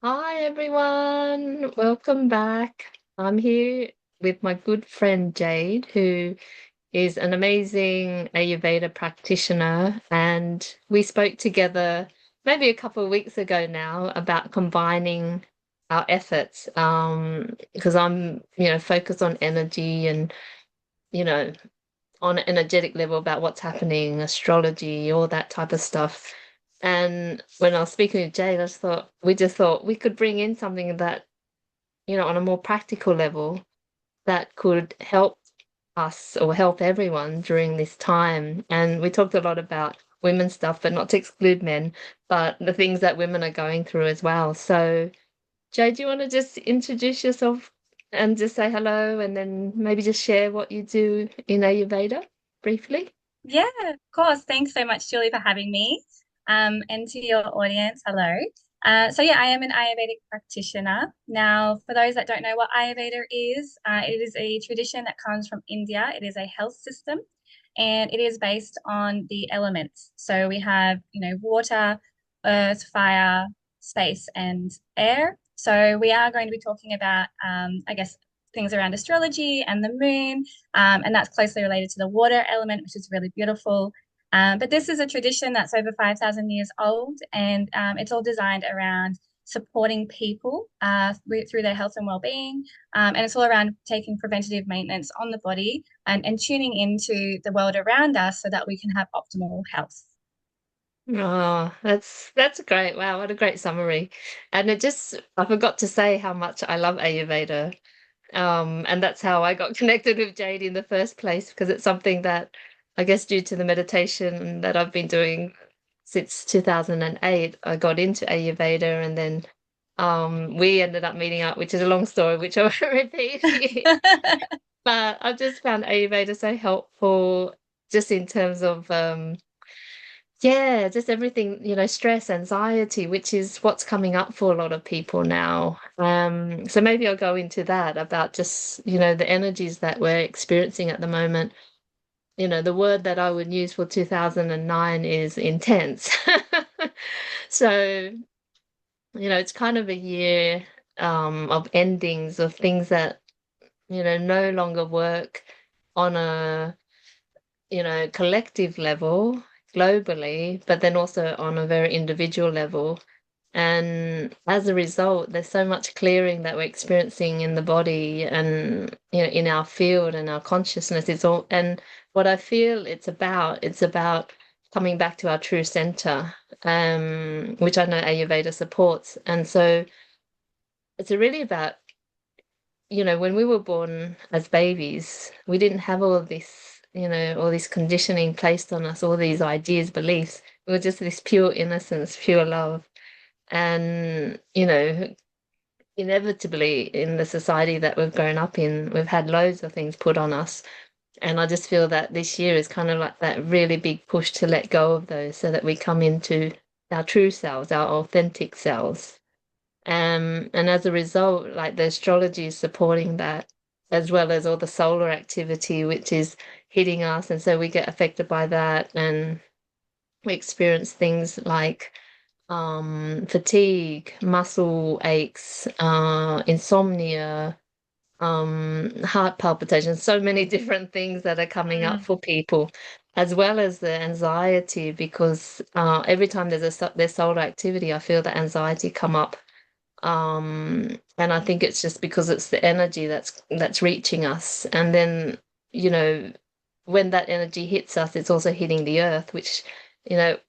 Hi everyone, welcome back. I'm here with my good friend Jade, who is an amazing Ayurveda practitioner, and we spoke together maybe a couple of weeks ago now about combining our efforts. Because I'm focused on energy and you know, on an energetic level about what's happening, astrology, all that type of stuff. And when I was speaking with Jade, we just thought we could bring in something that, on a more practical level that could help us or help everyone during this time. And we talked a lot about women's stuff, but not to exclude men, but the things that women are going through as well. So, Jade, do you want to just introduce yourself and just say hello and then maybe just share what you do in Ayurveda briefly? Yeah, of course. Thanks so much, Julie, for having me. And to your audience, hello. So I am an Ayurvedic practitioner. Now, for those that don't know what Ayurveda is, it is a tradition that comes from India. It is a health system, and it is based on the elements. So we have, water, earth, fire, space, and air. So we are going to be talking about, I guess, things around astrology and the moon, and that's closely related to the water element, which is really beautiful. But this is a tradition that's over 5,000 years old, and it's all designed around supporting people through their health and well-being. And it's all around taking preventative maintenance on the body and tuning into the world around us so that we can have optimal health. Oh, that's great. Wow, what a great summary. And I forgot to say how much I love Ayurveda. And that's how I got connected with Jade in the first place, because it's something that I guess due to the meditation that I've been doing since 2008, I got into Ayurveda and then we ended up meeting up, which is a long story, which I won't repeat here. But I've just found Ayurveda so helpful just in terms of yeah, just everything, stress, anxiety, which is what's coming up for a lot of people now. So maybe I'll go into that about just, the energies that we're experiencing at the moment. The word that I would use for 2009 is intense. So, it's kind of a year of endings of things that, no longer work on a collective level globally, but then also on a very individual level. And as a result, there's so much clearing that we're experiencing in the body and in our field and our consciousness. And what I feel it's about coming back to our true center, which I know Ayurveda supports. And so it's really about when we were born as babies, we didn't have all of this, all this conditioning placed on us, all these ideas, beliefs. We were just this pure innocence, pure love. And, inevitably in the society that we've grown up in, we've had loads of things put on us. And I just feel that this year is kind of like that really big push to let go of those so that we come into our true selves, our authentic selves. And as a result, like the astrology is supporting that, as well as all the solar activity, which is hitting us. And so we get affected by that. And we experience things like fatigue, muscle aches, insomnia, heart palpitations, so many different things that are coming up Mm, for people, as well as the anxiety, because every time there's solar activity, I feel the anxiety come up. And I think it's just because it's the energy that's reaching us. And then, you know, when that energy hits us, it's also hitting the earth, which,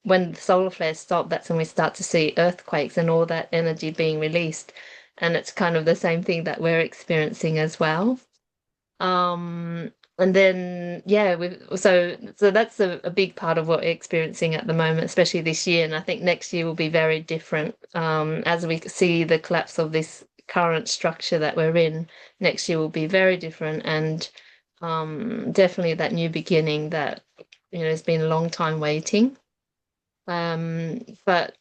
when the solar flares stop, that's when we start to see earthquakes and all that energy being released. And it's kind of the same thing that we're experiencing as well. And then yeah, so that's a big part of what we're experiencing at the moment, especially this year. And I think next year will be very different. As we see the collapse of this current structure that we're in, next year will be very different and definitely that new beginning that, has been a long time waiting. But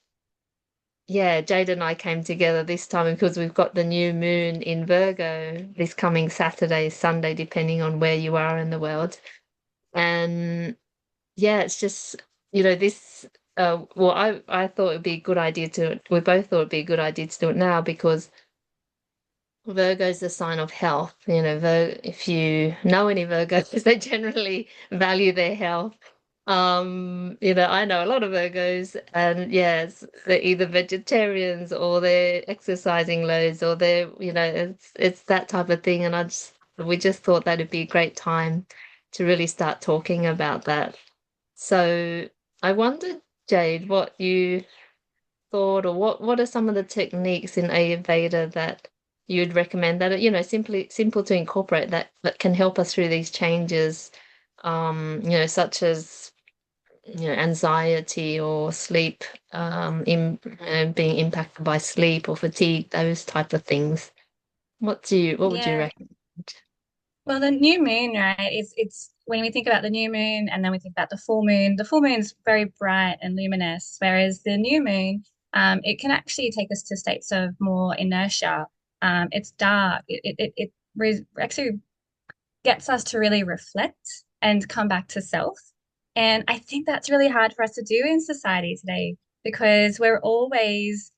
yeah, Jade and I came together this time because we've got the new moon in Virgo this coming Saturday, Sunday, depending on where you are in the world. And yeah, it's just, this. well, I thought it'd be a good idea to. We both thought it'd be a good idea to do it now because Virgo is a sign of health. You know, if you know any Virgos, they generally value their health. I know a lot of Virgos, and yes, they're either vegetarians or they're exercising loads, or it's that type of thing. And we just thought that it'd be a great time to really start talking about that. So I wondered, Jade, what you thought, or what are some of the techniques in Ayurveda that you'd recommend that are, simple to incorporate that can help us through these changes, such as, anxiety or sleep, being impacted by sleep or fatigue, those type of things. What would you Yeah. recommend? Well, the new moon, right? It's when we think about the new moon and then we think about the full moon's very bright and luminous, whereas the new moon, it can actually take us to states of more inertia. It's dark. Actually gets us to really reflect and come back to self. And I think that's really hard for us to do in society today because we're always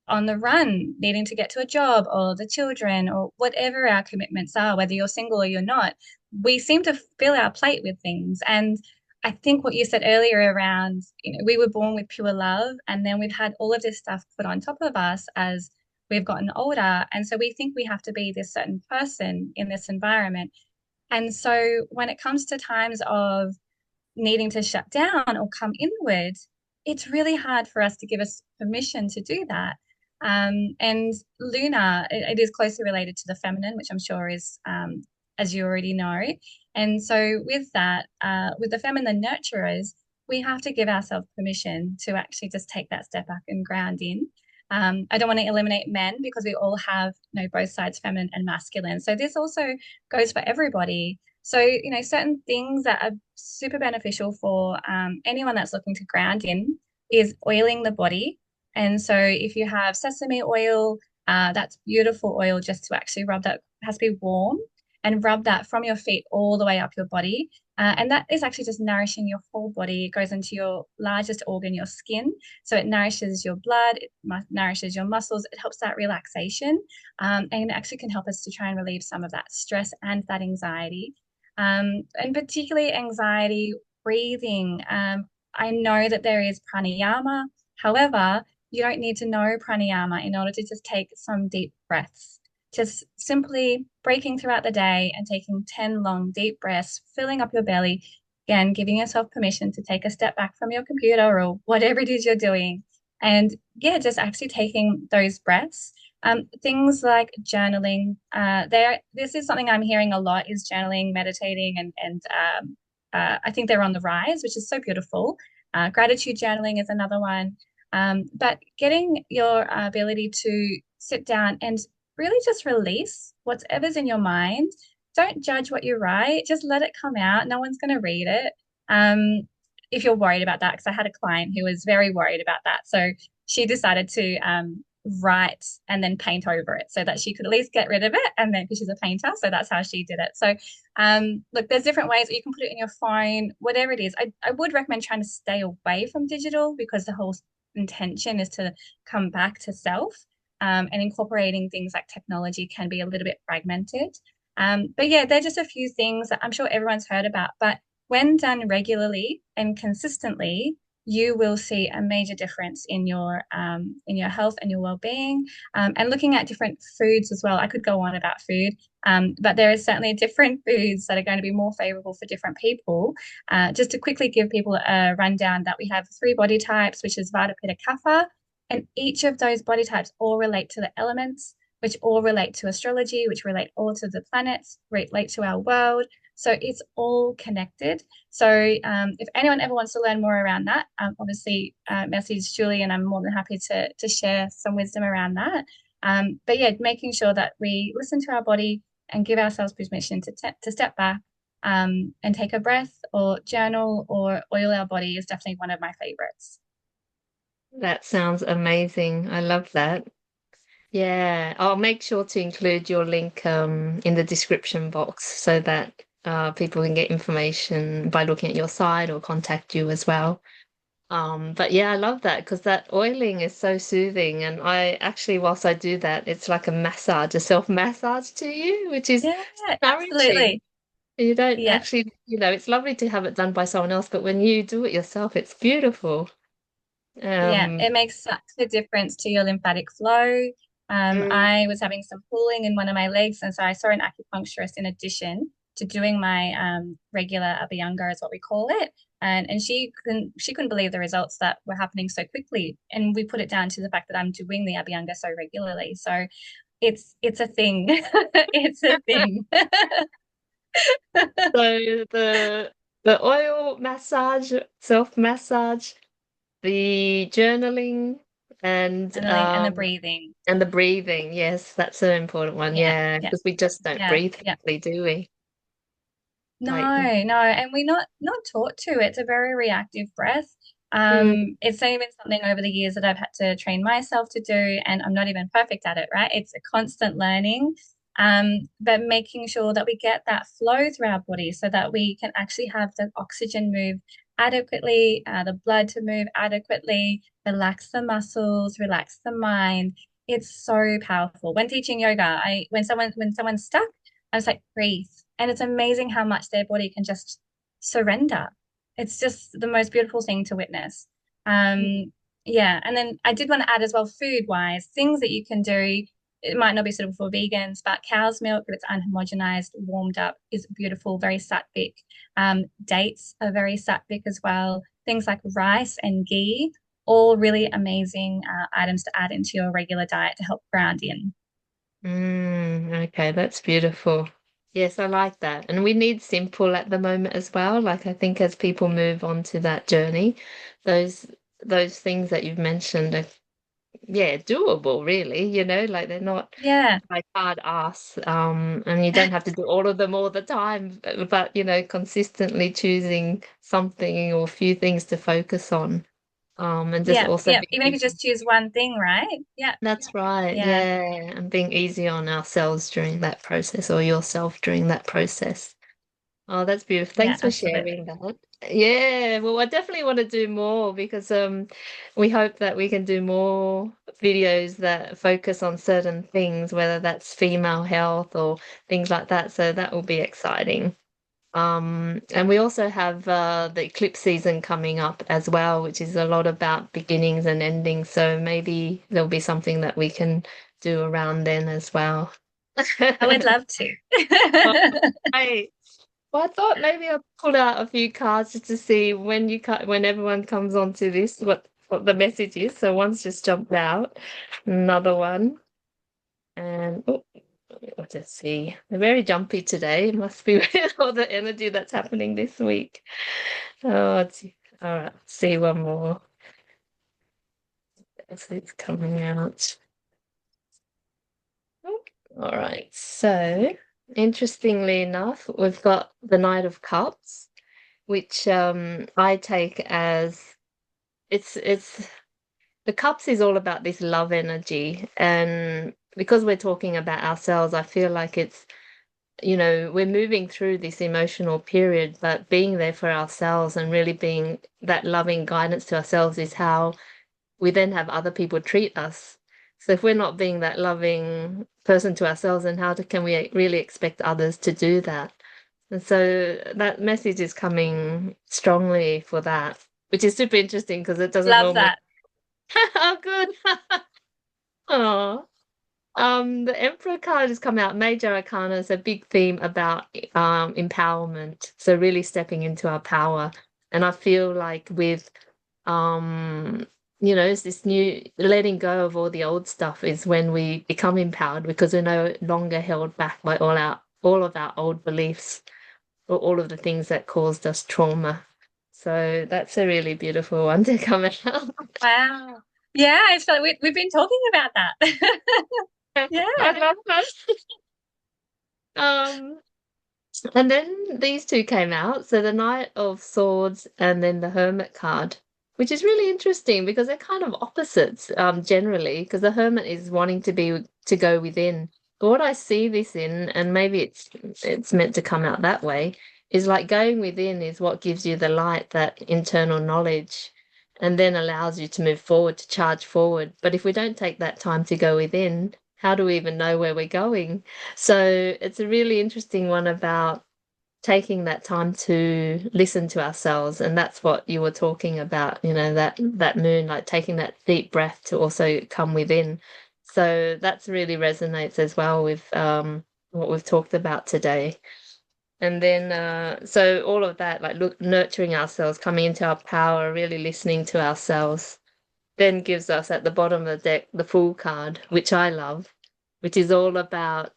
on the run, needing to get to a job or the children or whatever our commitments are, whether you're single or you're not, we seem to fill our plate with things. And I think what you said earlier around, we were born with pure love, and then we've had all of this stuff put on top of us as we've gotten older. And so we think we have to be this certain person in this environment. And so when it comes to times of needing to shut down or come inward, it's really hard for us to give us permission to do that. And Luna, it is closely related to the feminine, which I'm sure is, as you already know. And so with that, with the feminine nurturers, we have to give ourselves permission to actually just take that step back and ground in. I don't want to eliminate men because we all have, both sides, feminine and masculine. So this also goes for everybody. So, certain things that are super beneficial for anyone that's looking to ground in is oiling the body. And so, if you have sesame oil, that's beautiful oil just to actually rub that, has to be warm, and rub that from your feet all the way up your body. And that is actually just nourishing your whole body. It goes into your largest organ, your skin. So it nourishes your blood, it nourishes your muscles, it helps that relaxation, and it actually can help us to try and relieve some of that stress and that anxiety. And particularly anxiety, breathing. I know that there is pranayama. However, you don't need to know pranayama in order to just take some deep breaths. Just simply breaking throughout the day and taking 10 long, deep breaths, filling up your belly. Again, giving yourself permission to take a step back from your computer or whatever it is you're doing. And yeah, just actually taking those breaths. Things like journaling. This is something I'm hearing a lot is journaling, meditating, and I think they're on the rise, which is so beautiful. Gratitude journaling is another one. But getting your ability to sit down and really just release whatever's in your mind. Don't judge what you write. Just let it come out. No one's going to read it. If you're worried about that, because I had a client who was very worried about that. So she decided to write and then paint over it so that she could at least get rid of it. And then, because she's a painter, so that's how she did it. So, look, there's different ways that you can put it in your phone, whatever it is. I would recommend trying to stay away from digital because the whole intention is to come back to self. And incorporating things like technology can be a little bit fragmented. But yeah, they're just a few things that I'm sure everyone's heard about. But when done regularly and consistently, you will see a major difference in your health and your well-being. And looking at different foods as well. I could go on about food, but there is certainly different foods that are going to be more favorable for different people. Just to quickly give people a rundown, that we have three body types, which is Vata, Pitta, Kapha, and each of those body types all relate to the elements, which all relate to astrology, which relate all to the planets, relate to our world. So it's all connected. So if anyone ever wants to learn more around that, obviously message Julie, and I'm more than happy to share some wisdom around that. But yeah, making sure that we listen to our body and give ourselves permission to step back and take a breath or journal or oil our body is definitely one of my favorites. That sounds amazing. I love that. Yeah, I'll make sure to include your link in the description box so that people can get information by looking at your site or contact you as well. But yeah, I love that because that oiling is so soothing. And I actually, whilst I do that, it's like a massage, a self-massage to you, which is Yeah, nourishing. absolutely. You don't Yeah. actually, it's lovely to have it done by someone else, but when you do it yourself, it's beautiful. Yeah, Um, it makes such a difference to your lymphatic flow. mm, I was having some pulling in one of my legs, and so I saw an acupuncturist in addition to doing my regular Abhyanga, is what we call it. And she couldn't believe the results that were happening so quickly. And we put it down to the fact that I'm doing the Abhyanga so regularly. So it's a thing. It's a thing. so the oil massage, self-massage, the journaling, and Journaling and the breathing. the breathing. Yes, that's an important one. Yeah, Yeah, yeah, because we just don't yeah, breathe yeah. properly, do we? Like, No, no, and we're not taught to. It's a very reactive breath. mm, It's even something over the years that I've had to train myself to do, and I'm not even perfect at it, right? It's a constant learning. But making sure that we get that flow through our body so that we can actually have the oxygen move adequately, the blood to move adequately, relax the muscles, relax the mind. It's so powerful. When teaching yoga, I when someone's stuck, I was like, breathe. And it's amazing how much their body can just surrender. It's just the most beautiful thing to witness. Yeah. And then I did want to add as well, food wise, things that you can do. It might not be suitable for vegans, but cow's milk, if it's unhomogenized, warmed up, is beautiful, very sattvic. Dates are very sattvic as well. Things like rice and ghee, all really amazing items to add into your regular diet to help ground in. okay, that's beautiful. Yes, I like that. And we need simple at the moment as well. Like I think as people move on to that journey, those those things that you've mentioned are yeah, doable really, like they're not Yeah. like hard ass. And you don't have to do all of them all the time, but consistently choosing something or a few things to focus on. And just Yeah, also yeah. being Even if you easy. just choose one thing, right? Yeah, That's right, yeah, yeah, and being easy on ourselves during that process or yourself during that process. Oh, that's beautiful. yeah, Thanks for sharing absolutely. that. Yeah, well, I definitely want to do more because we hope that we can do more videos that focus on certain things, whether that's female health or things like that. So that will be exciting. And we also have the eclipse season coming up as well, which is a lot about beginnings and endings. So maybe there'll be something that we can do around then as well. I would love to. Right. Well, I thought maybe I'll pull out a few cards just to see when everyone comes onto this what the message is. So one's just jumped out, another one, and oh, let's just see. They're very jumpy today. It must be with all the energy that's happening this week. Oh, all right. See one more. It's coming out. Oh, all right. So interestingly enough, we've got the Knight of Cups, which I take as it's the cups is all about this love energy, and because we're talking about ourselves, I feel like we're moving through this emotional period, but being there for ourselves and really being that loving guidance to ourselves is how we then have other people treat us. So if we're not being that loving person to ourselves, then can we really expect others to do that? And so that message is coming strongly for that, which is super interesting because it doesn't Love normally. that. Oh, good. Oh. The Emperor card has come out. Major Arcana is a big theme about empowerment. So really stepping into our power. And I feel like with it's this new letting go of all the old stuff is when we become empowered because we're no longer held back by all of our old beliefs or all of the things that caused us trauma. So that's a really beautiful one to come out. Wow. Yeah, I feel like we've been talking about that. I Yeah. love that. Um, and then these two came out. So the Knight of Swords and then the Hermit card, which is really interesting because they're kind of opposites, generally, because the Hermit is wanting to go within. But what I see this in, and maybe it's meant to come out that way, is like going within is what gives you the light, that internal knowledge. and then allows you to move forward, to charge forward. But if we don't take that time to go within, how do we even know where we're going? So it's a really interesting one about taking that time to listen to ourselves. And that's what you were talking about, that moon, like taking that deep breath to also come within. So that's really resonates as well with what we've talked about today. And then, so all of that, like nurturing ourselves, coming into our power, really listening to ourselves, then gives us at the bottom of the deck the Fool card, which I love, which is all about,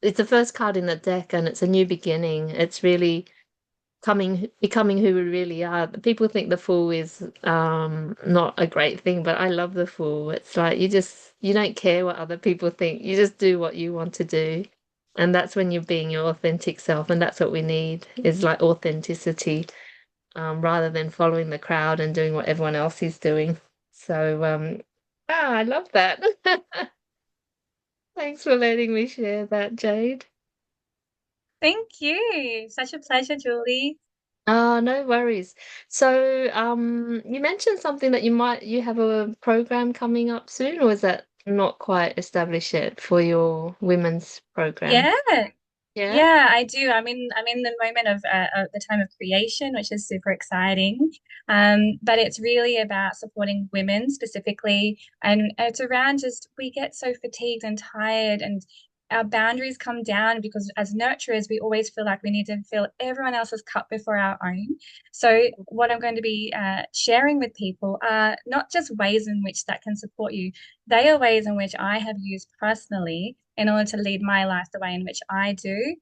it's the first card in the deck and it's a new beginning. It's really becoming who we really are. People think the Fool is not a great thing, but I love the Fool. It's like you don't care what other people think. You just do what you want to do. And that's when you're being your authentic self. And that's what we need is like authenticity, rather than following the crowd and doing what everyone else is doing. So I love that. Thanks for letting me share that, Jade. Thank you. Such a pleasure, Julie. Oh, no worries. So, you mentioned something that you have a program coming up soon, or is that not quite established yet for your women's program? Yeah. Yeah. Yeah, I do. I'm in the moment of the time of creation, which is super exciting. But it's really about supporting women specifically, and it's around just we get so fatigued and tired, and our boundaries come down because as nurturers, we always feel like we need to fill everyone else's cup before our own. So what I'm going to be sharing with people are not just ways in which that can support you. They are ways in which I have used personally in order to lead my life the way in which I do.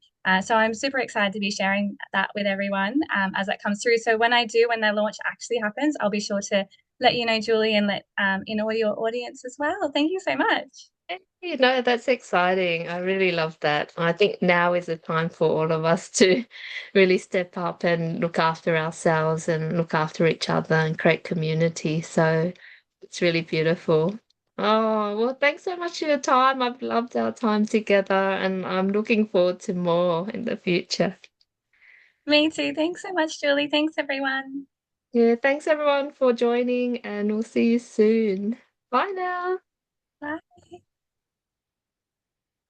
So I'm super excited to be sharing that with everyone as that comes through. So when the launch actually happens, I'll be sure to let you know, Julie, and let in all your audience as well. Thank you so much. That's exciting. I really love that. I think now is the time for all of us to really step up and look after ourselves and look after each other and create community. So it's really beautiful. Oh, well, thanks so much for your time. I've loved our time together and I'm looking forward to more in the future. Me too. Thanks so much, Julie. Thanks, everyone. Yeah, thanks everyone for joining and we'll see you soon. Bye now.